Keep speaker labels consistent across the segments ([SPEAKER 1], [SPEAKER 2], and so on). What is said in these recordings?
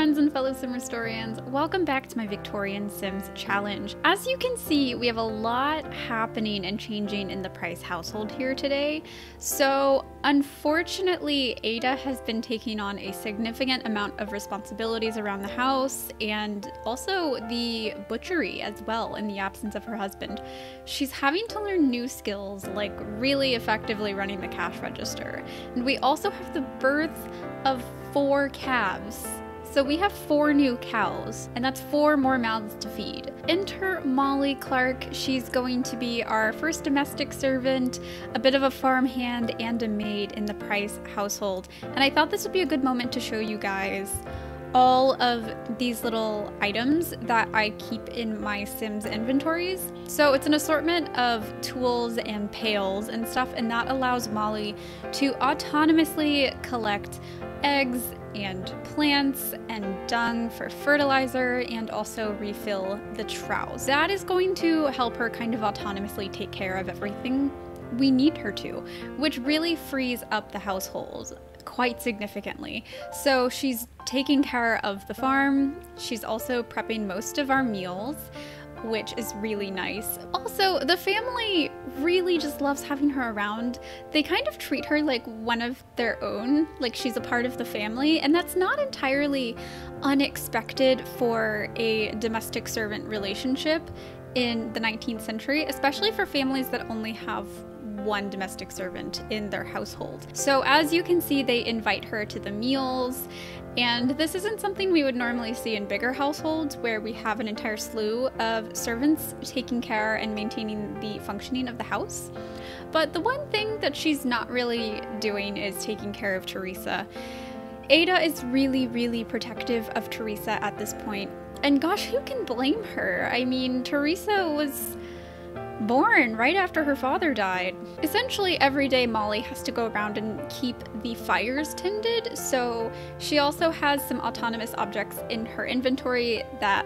[SPEAKER 1] friends and fellow sim historians, welcome back to my Victorian Sims challenge. As you can see, we have a lot happening and changing in the Price household here today. So unfortunately, Ada has been taking on a significant amount of responsibilities around the house and also the butchery as well in the absence of her husband. She's having to learn new skills like really effectively running the cash register. And we also have the birth of 4 calves. So we have 4 new cows, and that's 4 more mouths to feed. Enter Mollie Clarke. She's going to be our first domestic servant, a bit of a farmhand, and a maid in the Price household. And I thought this would be a good moment to show you guys all of these little items that I keep in my Sims inventories. So it's an assortment of tools and pails and stuff, and that allows Mollie to autonomously collect eggs and plants and dung for fertilizer and also refill the troughs. That is going to help her kind of autonomously take care of everything we need her to, which really frees up the household quite significantly. So she's taking care of the farm. She's also prepping most of our meals, which is really nice. Also, the family really just loves having her around. They kind of treat her like one of their own, like she's a part of the family, and that's not entirely unexpected for a domestic servant relationship in the 19th century, especially for families that only have one domestic servant in their household. So as you can see, they invite her to the meals, and this isn't something we would normally see in bigger households where we have an entire slew of servants taking care and maintaining the functioning of the house. But the one thing that she's not really doing is taking care of Teresa. Ada is really protective of Teresa at this point, and gosh, who can blame her? I mean, Teresa was born right after her father died. Essentially every day Mollie has to go around and keep the fires tended, so she also has some autonomous objects in her inventory that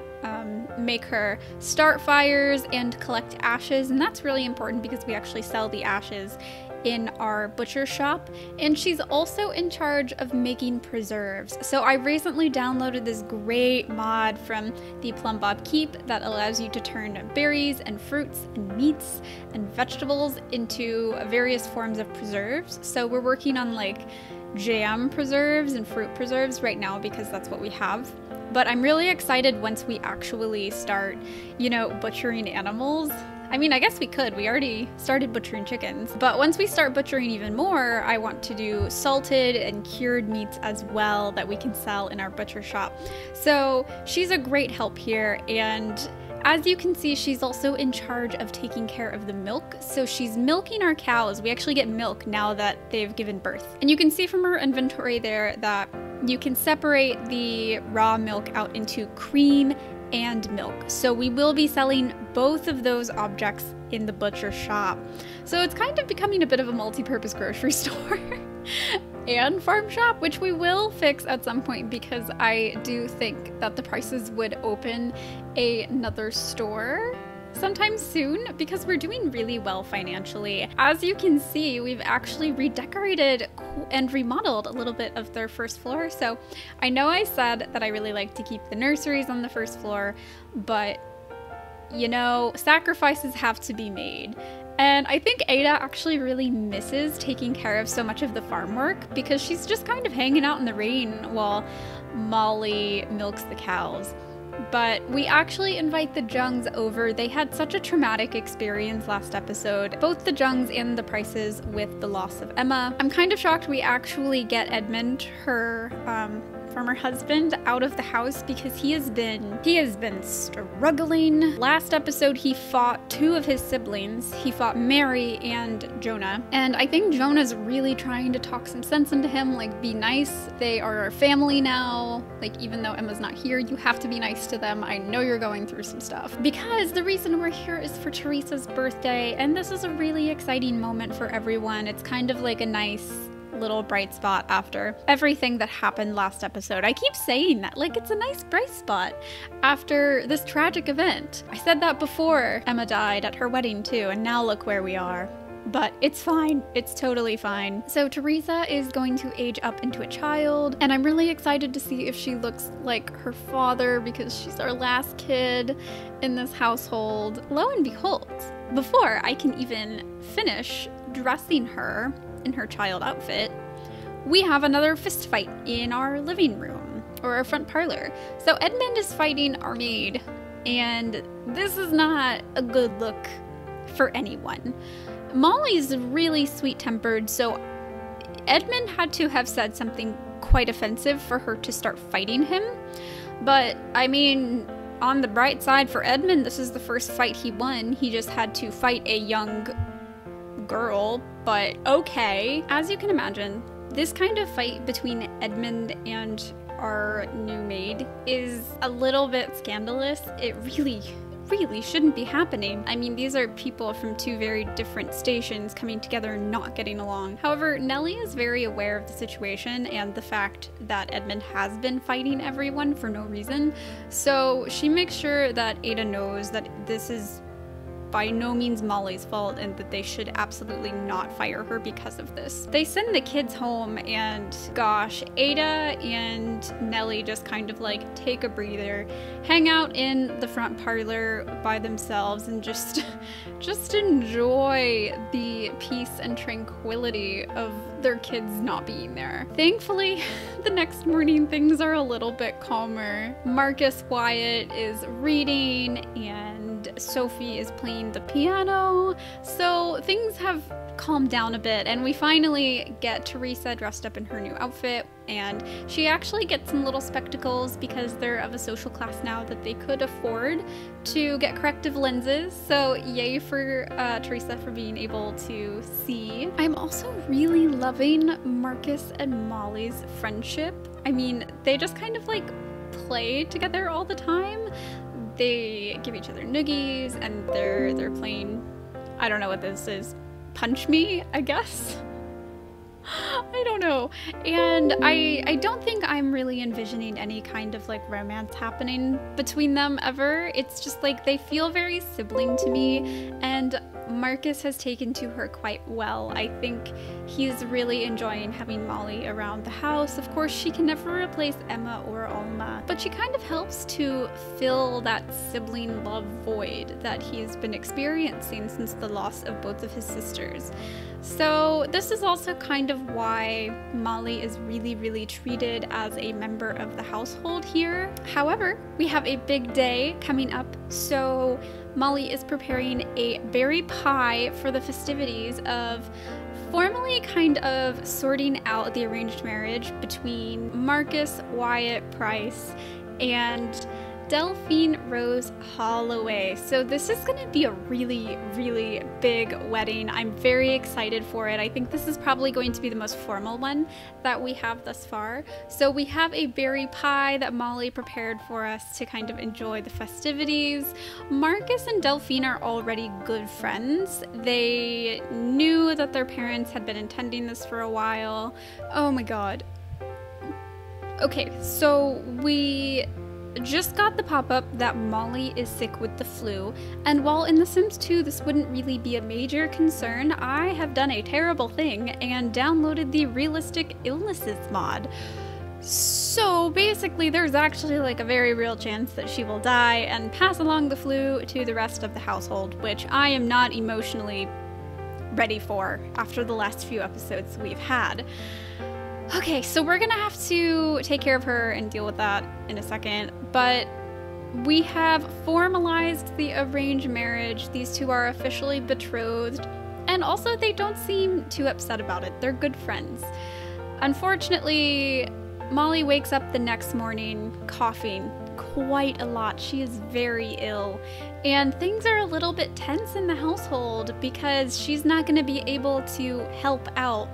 [SPEAKER 1] make her start fires and collect ashes, and that's really important because we actually sell the ashes in our butcher shop. And she's also in charge of making preserves. So I recently downloaded this great mod from the Plum Bob Keep that allows you to turn berries and fruits and meats and vegetables into various forms of preserves. So we're working on like jam preserves and fruit preserves right now because that's what we have. But I'm really excited once we actually start, you know, butchering animals. I mean, I guess we could. We already started butchering chickens. But once we start butchering even more, I want to do salted and cured meats as well that we can sell in our butcher shop. So she's a great help here. And as you can see, she's also in charge of taking care of the milk. So she's milking our cows. We actually get milk now that they've given birth. And you can see from her inventory there that you can separate the raw milk out into cream and milk. So we will be selling both of those objects in the butcher shop. So it's kind of becoming a bit of a multi-purpose grocery store and farm shop, which we will fix at some point because I do think that the Prices would open another store sometime soon because we're doing really well financially. As you can see, we've actually redecorated and remodeled a little bit of their first floor. So I know I said that I really like to keep the nurseries on the first floor, but you know, sacrifices have to be made. And I think Ada actually really misses taking care of so much of the farm work because she's just kind of hanging out in the rain while Mollie milks the cows. But we actually invite the Jungs over. They had such a traumatic experience last episode, both the Jungs and the Prices, with the loss of Emma. I'm kind of shocked we actually get Edmund, her former husband, out of the house because he has been struggling. Last episode he fought 2 of his siblings. He fought Mary and Jonah, and I think Jonah's really trying to talk some sense into him, like, be nice, they are our family now, like, even though Emma's not here, you have to be nice to them. I know you're going through some stuff. Because the reason we're here is for Teresa's birthday, and this is a really exciting moment for everyone. It's kind of like a nice little bright spot after everything that happened last episode. I keep saying that, like it's a nice bright spot after this tragic event. I said that before Emma died at her wedding too, and now look where we are. but it's fine. It's totally fine. So Teresa is going to age up into a child, and I'm really excited to see if she looks like her father because she's our last kid in this household. Lo and behold, before I can even finish dressing her in her child outfit, we have another fist fight in our living room, or our front parlor. So Edmund is fighting our maid, and this is not a good look for anyone. Mollie's really sweet-tempered, so Edmund had to have said something quite offensive for her to start fighting him. But, I mean, on the bright side for Edmund, this is the first fight he won. He just had to fight a young girl, but okay. As you can imagine, this kind of fight between Edmund and our new maid is a little bit scandalous. It really shouldn't be happening. I mean, these are people from two very different stations coming together and not getting along. However, Nellie is very aware of the situation and the fact that Edmund has been fighting everyone for no reason. So she makes sure that Ada knows that this is by no means Mollie's fault and that they should absolutely not fire her because of this. They send the kids home, and gosh, Ada and Nellie just kind of like take a breather, hang out in the front parlor by themselves, and just enjoy the peace and tranquility of their kids not being there. Thankfully, the next morning things are a little bit calmer. Marcus Wyatt is reading and Sophie is playing the piano, so things have calmed down a bit, and we finally get Teresa dressed up in her new outfit, and she actually gets some little spectacles because they're of a social class now that they could afford to get corrective lenses, so yay for Teresa for being able to see. I'm also really loving Marcus and Mollie's friendship. I mean, they just kind of like play together all the time. They give each other noogies, and they're playing, I don't know what this is, punch me, I guess? I don't know. And I don't think I'm really envisioning any kind of like romance happening between them ever. It's just like they feel very sibling to me, and Marcus has taken to her quite well. I think he's really enjoying having Mollie around the house. Of course, she can never replace Emma or Alma, but she kind of helps to fill that sibling love void that he's been experiencing since the loss of both of his sisters. So this is also kind of why Mollie is really treated as a member of the household here. However, we have a big day coming up, so Mollie is preparing a berry pie for the festivities of formally kind of sorting out the arranged marriage between Marcus Wyatt Price and Delphine Rose Holloway. So this is going to be a really big wedding. I'm very excited for it. I think this is probably going to be the most formal one that we have thus far. So we have a berry pie that Mollie prepared for us to kind of enjoy the festivities. Marcus and Delphine are already good friends. They knew that their parents had been intending this for a while. Oh my god. Okay, so we just got the pop-up that Mollie is sick with the flu, and while in The Sims 2 this wouldn't really be a major concern, I have done a terrible thing and downloaded the Realistic Illnesses mod. So basically there's actually like a very real chance that she will die and pass along the flu to the rest of the household, which I am not emotionally ready for after the last few episodes we've had. Okay, so we're gonna have to take care of her and deal with that in a second, but we have formalized the arranged marriage. These two are officially betrothed, and also they don't seem too upset about it. They're good friends. Unfortunately, Mollie wakes up the next morning coughing quite a lot. She is very ill, and things are a little bit tense in the household because she's not gonna be able to help out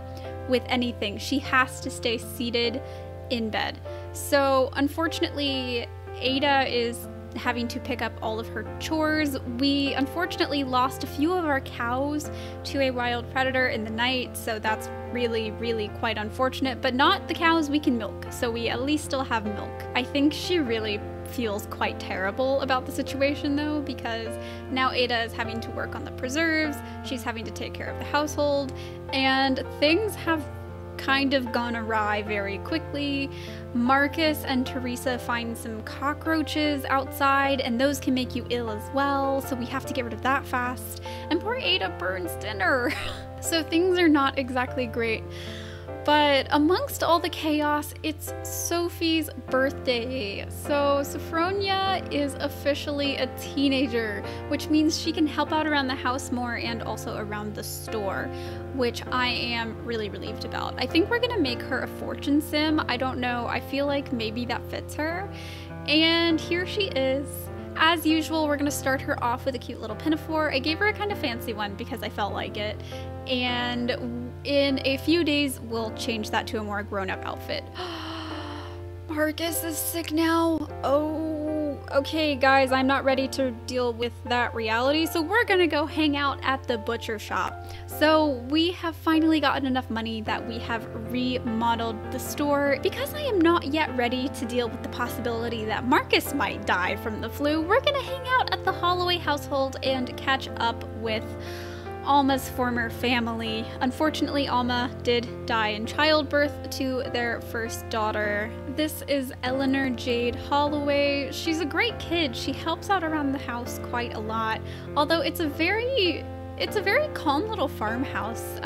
[SPEAKER 1] with anything. She has to stay seated in bed. So unfortunately, Ada is having to pick up all of her chores. We unfortunately lost a few of our cows to a wild predator in the night, so that's really quite unfortunate, but not the cows we can milk, so we at least still have milk. I think she really feels quite terrible about the situation though, because now Ada is having to work on the preserves, she's having to take care of the household, and things have kind of gone awry very quickly. Marcus and Teresa find some cockroaches outside, and those can make you ill as well, so we have to get rid of that fast. And poor Ada burns dinner. So things are not exactly great. But amongst all the chaos, it's Sophie's birthday. So Sophronia is officially a teenager, which means she can help out around the house more and also around the store, which I am really relieved about. I think we're gonna make her a fortune sim. I don't know, I feel like maybe that fits her. And here she is. As usual, we're gonna start her off with a cute little pinafore. I gave her a kind of fancy one because I felt like it. And in a few days, we'll change that to a more grown-up outfit. Marcus is sick now. Oh, okay guys, I'm not ready to deal with that reality, so we're gonna go hang out at the butcher shop. So we have finally gotten enough money that we have remodeled the store. Because I am not yet ready to deal with the possibility that Marcus might die from the flu, we're gonna hang out at the Holloway household and catch up with Alma's former family. Unfortunately, Alma did die in childbirth to their first daughter. This is Eleanor Jade Holloway. She's a great kid. She helps out around the house quite a lot, although it's a very calm little farmhouse.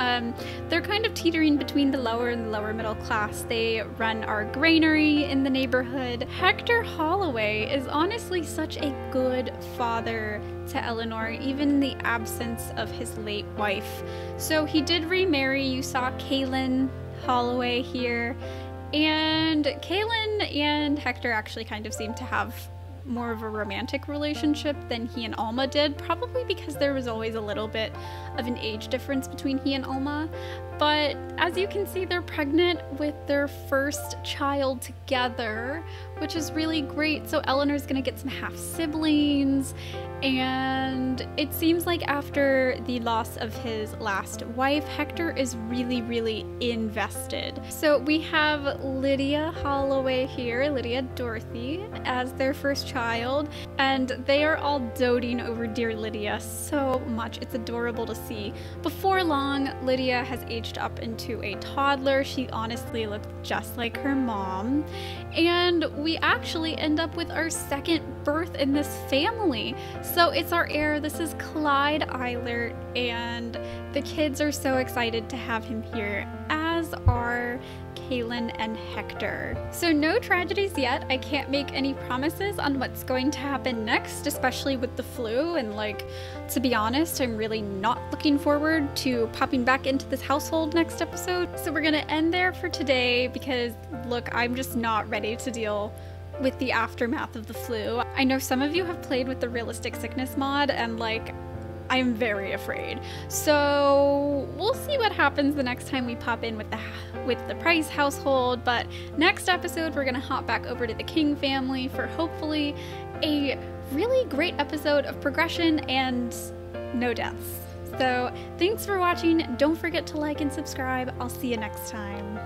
[SPEAKER 1] They're kind of teetering between the lower and the lower middle class. They run our granary in the neighborhood. Hector Holloway is honestly such a good father to Eleanor, even in the absence of his late wife. So he did remarry. You saw Kaylin Holloway here, and Kaylin and Hector actually kind of seem to have more of a romantic relationship than he and Alma did, probably because there was always a little bit of an age difference between he and Alma. But as you can see, they're pregnant with their first child together, which is really great. So Eleanor's gonna get some half siblings, and it seems like after the loss of his last wife, Hector is really invested. So we have Lydia Holloway here, Lydia Dorothy, as their first child, and they are all doting over dear Lydia so much. It's adorable to see. Before long, Lydia has aged up into a toddler. She honestly looked just like her mom. And we actually end up with our second birth in this family. So it's our heir. This is Clyde Eilert, and the kids are so excited to have him here, as are Kaylin and Hector. So no tragedies yet. I can't make any promises on what's going to happen next, especially with the flu, and like, to be honest, I'm really not looking forward to popping back into this household next episode. So we're gonna end there for today because look, I'm just not ready to deal with the aftermath of the flu. I know some of you have played with the realistic sickness mod, and like, I'm very afraid. So we'll see what happens the next time we pop in with the Price household. But next episode, we're gonna hop back over to the King family for hopefully a really great episode of progression and no deaths. So thanks for watching. Don't forget to like and subscribe. I'll see you next time.